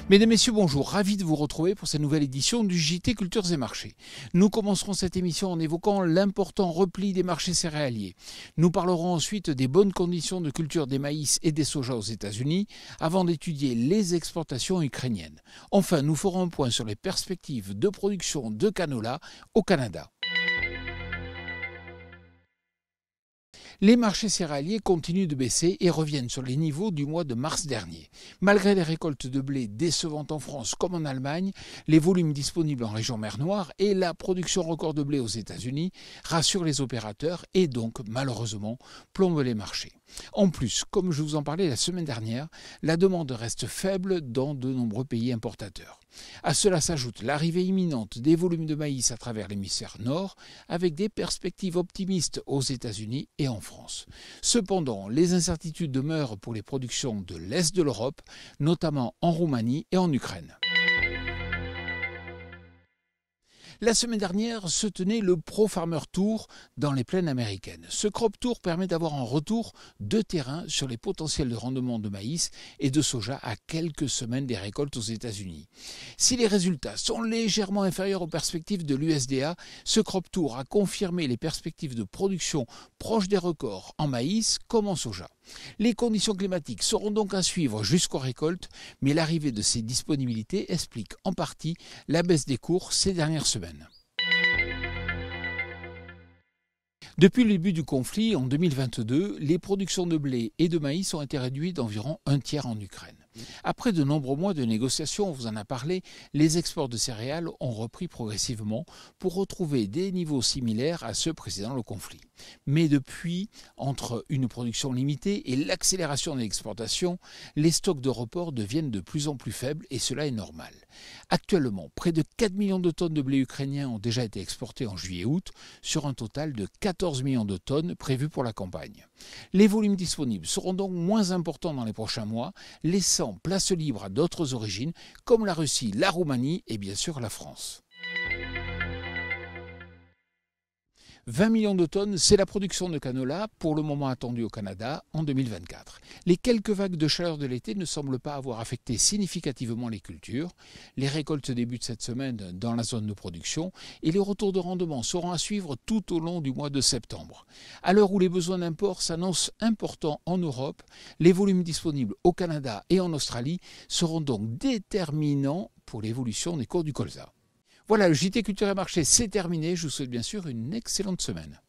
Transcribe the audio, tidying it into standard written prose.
Mesdames, Messieurs, bonjour, ravi de vous retrouver pour cette nouvelle édition du JT Cultures et Marchés. Nous commencerons cette émission en évoquant l'important repli des marchés céréaliers. Nous parlerons ensuite des bonnes conditions de culture des maïs et des sojas aux États-Unis avant d'étudier les exportations ukrainiennes. Enfin, nous ferons un point sur les perspectives de production de canola au Canada. Les marchés céréaliers continuent de baisser et reviennent sur les niveaux du mois de mars dernier. Malgré les récoltes de blé décevantes en France comme en Allemagne, les volumes disponibles en région mer Noire et la production record de blé aux États-Unis rassurent les opérateurs et donc, malheureusement, plombent les marchés. En plus, comme je vous en parlais la semaine dernière, la demande reste faible dans de nombreux pays importateurs. À cela s'ajoute l'arrivée imminente des volumes de maïs à travers l'hémisphère nord, avec des perspectives optimistes aux États-Unis et en France. Cependant, les incertitudes demeurent pour les productions de l'Est de l'Europe, notamment en Roumanie et en Ukraine. La semaine dernière se tenait le Pro Farmer Tour dans les plaines américaines. Ce crop tour permet d'avoir un retour de terrain sur les potentiels de rendement de maïs et de soja à quelques semaines des récoltes aux États-Unis. Si les résultats sont légèrement inférieurs aux perspectives de l'USDA, ce crop tour a confirmé les perspectives de production proches des records en maïs comme en soja. Les conditions climatiques seront donc à suivre jusqu'aux récoltes, mais l'arrivée de ces disponibilités explique en partie la baisse des cours ces dernières semaines. Depuis le début du conflit, en 2022, les productions de blé et de maïs ont été réduites d'environ un tiers en Ukraine. Après de nombreux mois de négociations, on vous en a parlé, les exports de céréales ont repris progressivement pour retrouver des niveaux similaires à ceux précédant le conflit. Mais depuis, entre une production limitée et l'accélération de l'exportation, les stocks de report deviennent de plus en plus faibles et cela est normal. Actuellement, près de 4 millions de tonnes de blé ukrainien ont déjà été exportées en juillet-août sur un total de 14 millions de tonnes prévues pour la campagne. Les volumes disponibles seront donc moins importants dans les prochains mois, laissant place libre à d'autres origines comme la Russie, la Roumanie et bien sûr la France. 20 millions de tonnes, c'est la production de canola, pour le moment attendue au Canada, en 2024. Les quelques vagues de chaleur de l'été ne semblent pas avoir affecté significativement les cultures. Les récoltes débutent cette semaine dans la zone de production et les retours de rendement seront à suivre tout au long du mois de septembre. À l'heure où les besoins d'import s'annoncent importants en Europe, les volumes disponibles au Canada et en Australie seront donc déterminants pour l'évolution des cours du colza. Voilà, le JT Culture et Marché, c'est terminé. Je vous souhaite bien sûr une excellente semaine.